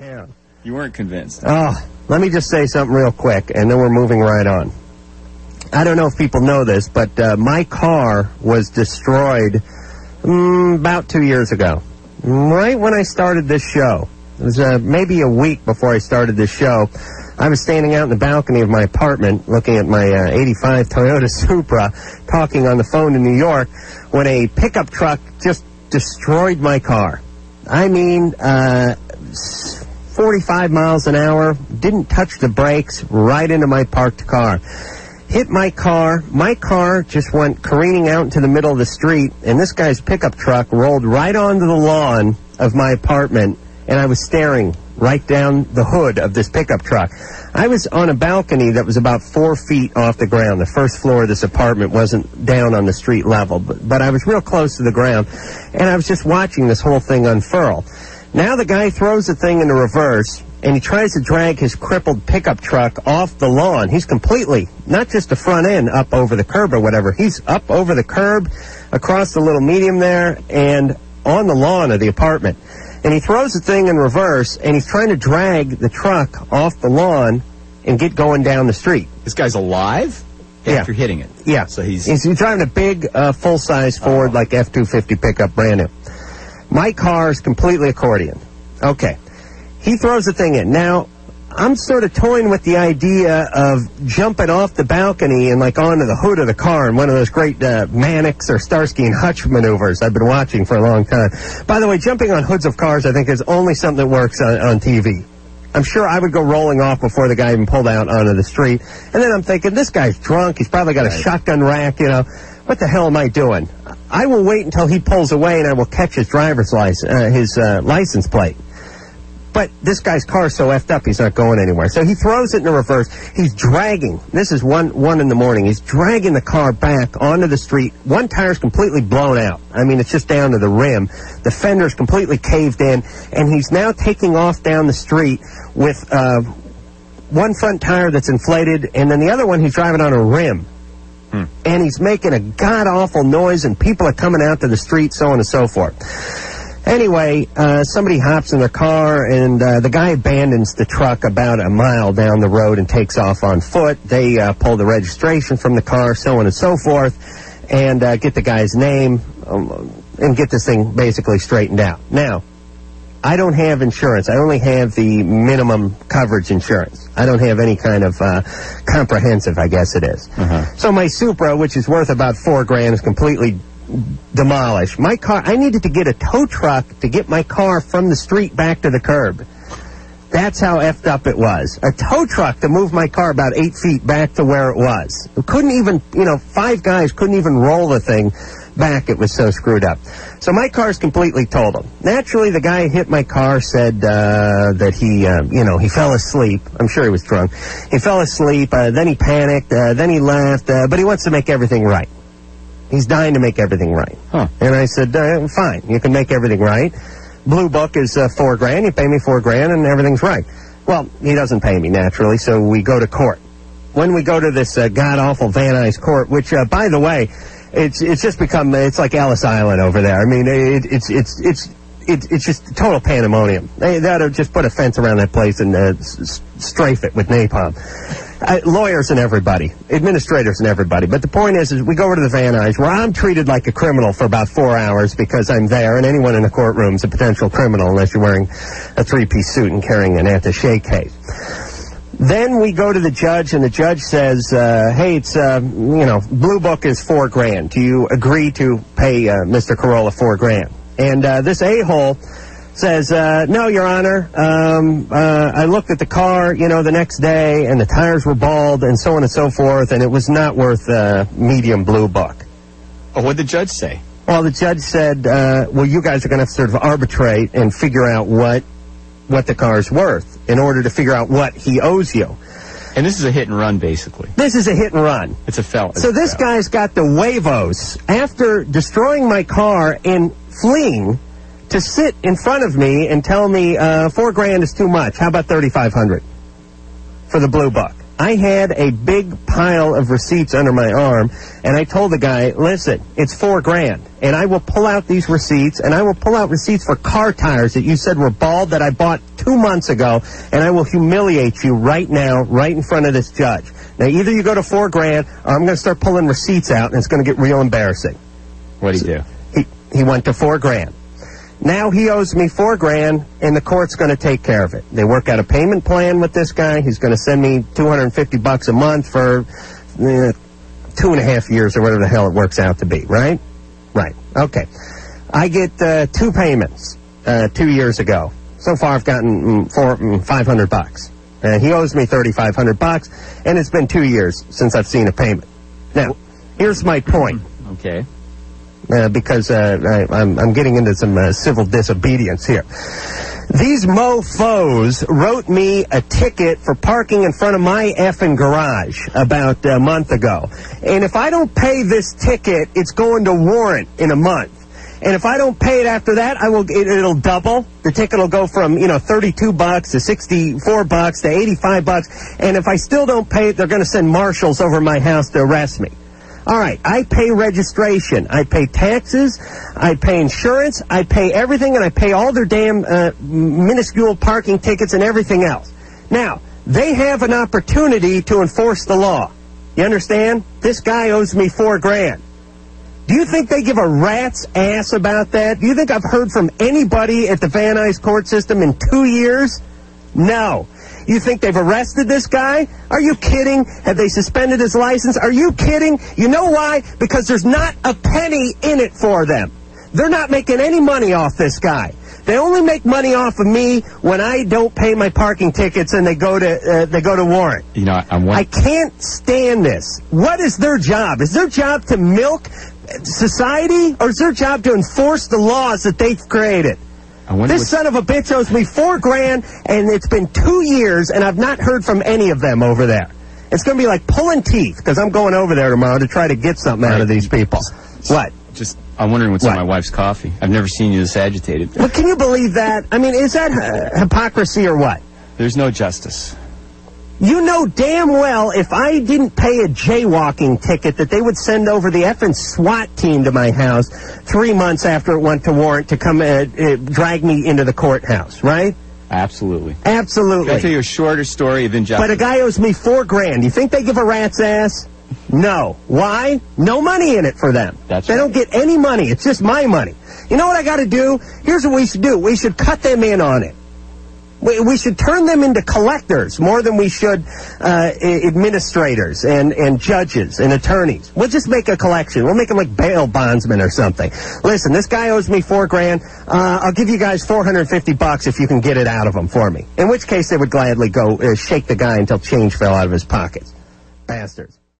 Yeah. You weren't convinced. Oh, let me just say something real quick, and then we're moving right on. I don't know if people know this, but my car was destroyed about 2 years ago, right when I started this show. It was maybe a week before I started this show. I was standing out in the balcony of my apartment looking at my 85 Toyota Supra, talking on the phone in New York, when a pickup truck just destroyed my car. I mean, 45 miles an hour, didn't touch the brakes, right into my parked car. Hit my car just went careening out into the middle of the street, and this guy's pickup truck rolled right onto the lawn of my apartment, and I was staring right down the hood of this pickup truck. I was on a balcony that was about 4 feet off the ground. The first floor of this apartment wasn't down on the street level, but I was real close to the ground, and I was just watching this whole thing unfurl. Now the guy throws the thing into reverse, and he tries to drag his crippled pickup truck off the lawn. He's completely, not just the front end up over the curb or whatever, he's up over the curb, across the little median there, and on the lawn of the apartment. And he throws the thing in reverse, and he's trying to drag the truck off the lawn and get going down the street. This guy's alive after hitting it. Yeah. So he's driving a big, full-size Ford, like F-250 pickup, brand new. My car is completely accordion. Okay. He throws the thing in. Now, I'm sort of toying with the idea of jumping off the balcony and, like, onto the hood of the car in one of those great Mannix or Starsky and Hutch maneuvers I've been watching for a long time. By the way, jumping on hoods of cars, I think, is only something that works on TV. I'm sure I would go rolling off before the guy even pulled out onto the street. And then I'm thinking, this guy's drunk. He's probably got a shotgun rack, you know. What the hell am I doing? I will wait until he pulls away, and I will catch his driver's license plate. But this guy's car is so effed up, he's not going anywhere. So he throws it in reverse. He's dragging. This is 1 in the morning. He's dragging the car back onto the street. One tire's completely blown out. I mean, it's just down to the rim. The fender's completely caved in, and he's now taking off down the street with one front tire that's inflated, and then the other one he's driving on a rim. And he's making a god-awful noise, and people are coming out to the street, so on and so forth. Anyway, somebody hops in their car, and the guy abandons the truck about a mile down the road and takes off on foot. They pull the registration from the car, so on and so forth, and get the guy's name and get this thing basically straightened out. Now, I don't have insurance. I only have the minimum coverage insurance. I don't have any kind of comprehensive, I guess it is. So my Supra, which is worth about $4,000, is completely demolished. My car, I needed to get a tow truck to get my car from the street back to the curb. That's how effed up it was. A tow truck to move my car about 8 feet back to where it was. It couldn't even, 5 guys couldn't even roll the thing back. It was so screwed up. So my car's completely totaled. Naturally, the guy who hit my car said that he fell asleep. I'm sure he was drunk. He fell asleep, then he panicked, then he left, but he wants to make everything right. He's dying to make everything right. And I said, fine, you can make everything right. Blue Book is $4,000. You pay me $4,000 and everything's right. Well, he doesn't pay me, naturally, so we go to court. When we go to this god-awful Van Nuys court, which, by the way, it's just become, it's like Ellis Island over there. I mean, it's just total pandemonium. They ought to just put a fence around that place and strafe it with napalm. Lawyers and everybody, administrators and everybody. But the point is we go over to the Van Nuys, where I'm treated like a criminal for about 4 hours because I'm there, and anyone in the courtroom is a potential criminal unless you're wearing a 3-piece suit and carrying an attaché case. Then we go to the judge, and the judge says, hey, it's, Blue Book is $4,000. Do you agree to pay Mr. Carolla $4,000? And this a-hole says, no, Your Honor, I looked at the car, the next day, and the tires were bald, and so on and so forth, and it was not worth medium Blue Book. Oh, what did the judge say? Well, the judge said, well, you guys are going to have to sort of arbitrate and figure out what the car's worth in order to figure out what he owes you. And this is a hit and run, basically. This is a hit and run. It's a felony. So this guy's got the huevos, after destroying my car and fleeing, to sit in front of me and tell me $4,000 is too much. How about $3,500 for the Blue Book? I had a big pile of receipts under my arm, and I told the guy, listen, it's $4,000, and I will pull out these receipts, and I will pull out receipts for car tires that you said were bald that I bought 2 months ago, and I will humiliate you right now, right in front of this judge. Now, either you go to $4,000, or I'm going to start pulling receipts out, and it's going to get real embarrassing. What'd he do? He went to $4,000. Now he owes me $4,000, and the court's going to take care of it. They work out a payment plan with this guy. He's going to send me $250 a month for 2.5 years or whatever the hell it works out to be, right? Right. Okay. I get 2 payments 2 years ago. So far, I've gotten $500. And he owes me $3,500, and it's been 2 years since I've seen a payment. Now, here's my point. Okay. Because I'm getting into some civil disobedience here. These mofos wrote me a ticket for parking in front of my effing garage about a month ago. And if I don't pay this ticket, it's going to warrant in a month. And if I don't pay it after that, it'll double. The ticket will go from, $32 to $64 to $85. And if I still don't pay it, they're going to send marshals over my house to arrest me. All right, I pay registration, I pay taxes, I pay insurance, I pay everything, and I pay all their damn minuscule parking tickets and everything else. Now, they have an opportunity to enforce the law. You understand? This guy owes me $4,000. Do you think they give a rat's ass about that? Do you think I've heard from anybody at the Van Nuys court system in 2 years? No. You think they've arrested this guy? Are you kidding? Have they suspended his license? Are you kidding? You know why? Because there's not a penny in it for them. They're not making any money off this guy. They only make money off of me when I don't pay my parking tickets and they go to warrant. I can't stand this. What is their job? Is their job to milk society, or is their job to enforce the laws that they've created? This son of a bitch owes me $4,000, and it's been 2 years, and I've not heard from any of them over there. It's going to be like pulling teeth, because I'm going over there tomorrow to try to get something out of these people. What? I'm wondering what's in my wife's coffee. I've never seen you this agitated. But can you believe that? I mean, is that hypocrisy or what? There's no justice. You know damn well if I didn't pay a jaywalking ticket that they would send over the effing SWAT team to my house 3 months after it went to warrant to come drag me into the courthouse, right? Absolutely. Absolutely. Can I tell you a shorter story of injustice? But a guy owes me $4,000. You think they give a rat's ass? No. Why? No money in it for them. They don't get any money. It's just my money. You know what I got to do? Here's what we should do. We should cut them in on it. We should turn them into collectors more than we should administrators and judges and attorneys. We'll just make a collection. We'll make them like bail bondsmen or something. Listen, this guy owes me $4,000. I'll give you guys $450 if you can get it out of him for me. In which case, they would gladly go shake the guy until change fell out of his pockets. Bastards.